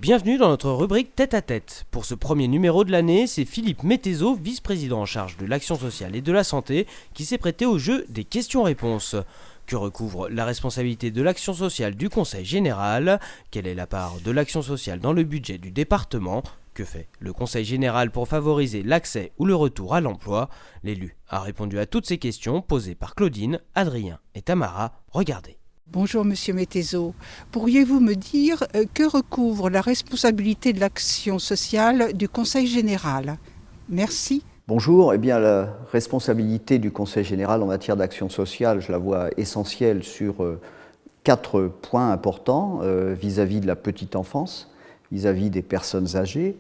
Bienvenue dans notre rubrique Tête à Tête. Pour ce premier numéro de l'année, c'est Philippe Métézo, vice-président en charge de l'action sociale et de la santé, qui s'est prêté au jeu des questions-réponses. Que recouvre la responsabilité de l'action sociale du Conseil général? Quelle est la part de l'action sociale dans le budget du département? Que fait le Conseil général pour favoriser l'accès ou le retour à l'emploi? L'élu a répondu à toutes ces questions posées par Claudine, Adrien et Tamara. Regardez. Bonjour Monsieur Métézo. Pourriez-vous me dire que recouvre la responsabilité de l'action sociale du Conseil général? Merci. Bonjour, la responsabilité du Conseil général en matière d'action sociale, je la vois essentielle sur 4 points importants vis-à-vis de la petite enfance, vis-à-vis des personnes âgées,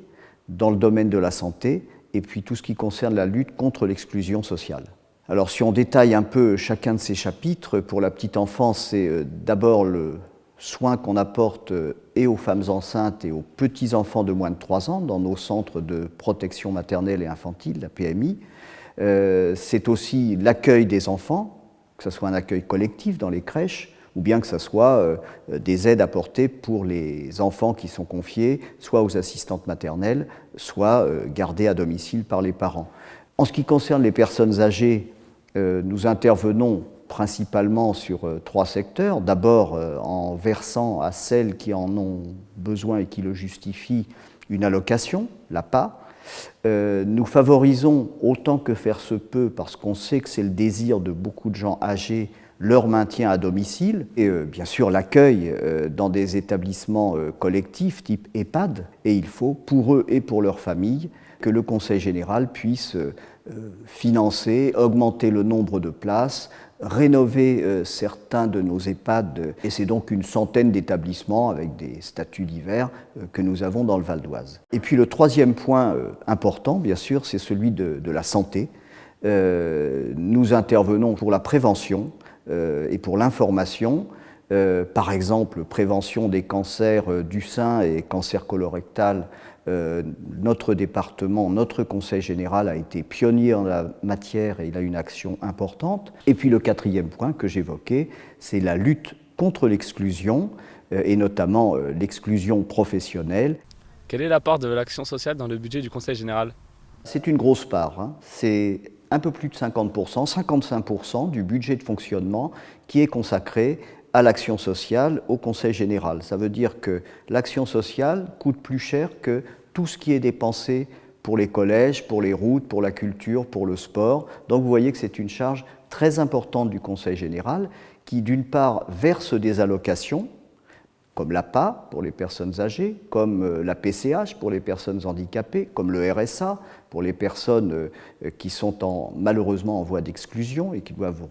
dans le domaine de la santé, et puis tout ce qui concerne la lutte contre l'exclusion sociale. Alors si on détaille un peu chacun de ces chapitres, pour la petite enfance, c'est d'abord le soin qu'on apporte et aux femmes enceintes et aux petits-enfants de moins de 3 ans dans nos centres de protection maternelle et infantile, la PMI. C'est aussi l'accueil des enfants, que ce soit un accueil collectif dans les crèches, ou bien que ce soit des aides apportées pour les enfants qui sont confiés, soit aux assistantes maternelles, soit gardés à domicile par les parents. En ce qui concerne les personnes âgées, nous intervenons principalement sur 3 secteurs. D'abord, en versant à celles qui en ont besoin et qui le justifient une allocation, l'APA. Nous favorisons autant que faire se peut, parce qu'on sait que c'est le désir de beaucoup de gens âgés, leur maintien à domicile et bien sûr l'accueil dans des établissements collectifs type EHPAD. Et il faut, pour eux et pour leur famille, que le Conseil général puisse financer, augmenter le nombre de places, rénover certains de nos EHPAD, et c'est donc une centaine d'établissements avec des statuts divers que nous avons dans le Val d'Oise. Et puis le troisième point important, bien sûr, c'est celui de la santé. Nous intervenons pour la prévention et pour l'information, par exemple prévention des cancers du sein et cancer colorectal. Notre département, notre Conseil général a été pionnier en la matière et il a une action importante. Et puis le quatrième point que j'évoquais, c'est la lutte contre l'exclusion et notamment l'exclusion professionnelle. Quelle est la part de l'action sociale dans le budget du Conseil général? C'est une grosse part, c'est un peu plus de 50%, 55% du budget de fonctionnement qui est consacré à l'action sociale au Conseil général. Ça veut dire que l'action sociale coûte plus cher que tout ce qui est dépensé pour les collèges, pour les routes, pour la culture, pour le sport. Donc vous voyez que c'est une charge très importante du Conseil général qui, d'une part, verse des allocations, comme l'APA pour les personnes âgées, comme la PCH pour les personnes handicapées, comme le RSA pour les personnes qui sont malheureusement en voie d'exclusion et qui doivent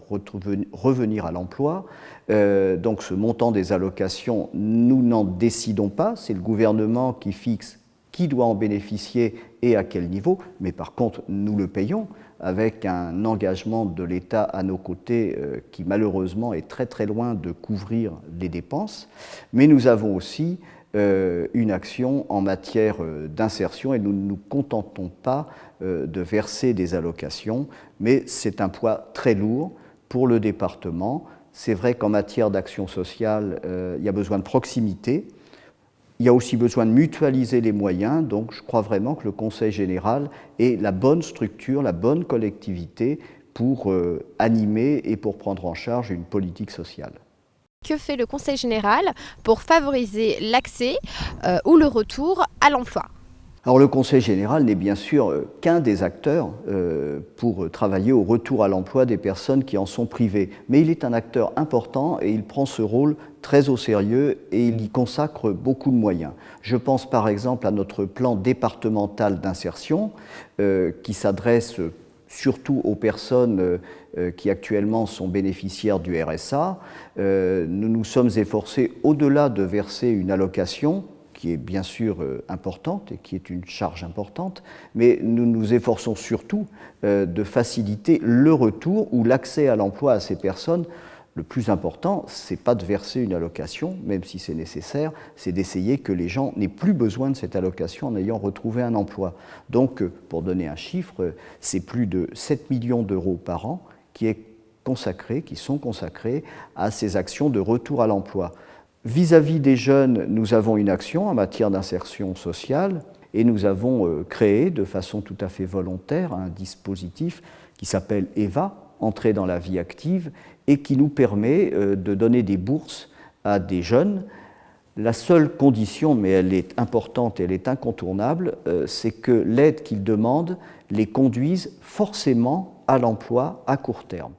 revenir à l'emploi. Donc ce montant des allocations, nous n'en décidons pas, c'est le gouvernement qui fixe qui doit en bénéficier et à quel niveau, mais par contre nous le payons avec un engagement de l'État à nos côtés qui malheureusement est très très loin de couvrir les dépenses. Mais nous avons aussi une action en matière d'insertion et nous ne nous contentons pas de verser des allocations, mais c'est un poids très lourd pour le département. C'est vrai qu'en matière d'action sociale, il y a besoin de proximité. Il y a aussi besoin de mutualiser les moyens, donc je crois vraiment que le Conseil général est la bonne structure, la bonne collectivité pour animer et pour prendre en charge une politique sociale. Que fait le Conseil général pour favoriser l'accès ou le retour à l'emploi? Alors le Conseil général n'est bien sûr qu'un des acteurs pour travailler au retour à l'emploi des personnes qui en sont privées. Mais il est un acteur important et il prend ce rôle très au sérieux et il y consacre beaucoup de moyens. Je pense par exemple à notre plan départemental d'insertion qui s'adresse surtout aux personnes qui actuellement sont bénéficiaires du RSA. Nous nous sommes efforcés, au-delà de verser une allocation, qui est bien sûr importante et qui est une charge importante, mais nous nous efforçons surtout de faciliter le retour ou l'accès à l'emploi à ces personnes. Le plus important, ce n'est pas de verser une allocation, même si c'est nécessaire, c'est d'essayer que les gens n'aient plus besoin de cette allocation en ayant retrouvé un emploi. Donc, pour donner un chiffre, c'est plus de 7 millions d'euros par an qui sont consacrés à ces actions de retour à l'emploi. Vis-à-vis des jeunes, nous avons une action en matière d'insertion sociale et nous avons créé de façon tout à fait volontaire un dispositif qui s'appelle EVA, Entrée dans la vie active, et qui nous permet de donner des bourses à des jeunes. La seule condition, mais elle est importante et elle est incontournable, c'est que l'aide qu'ils demandent les conduise forcément à l'emploi à court terme.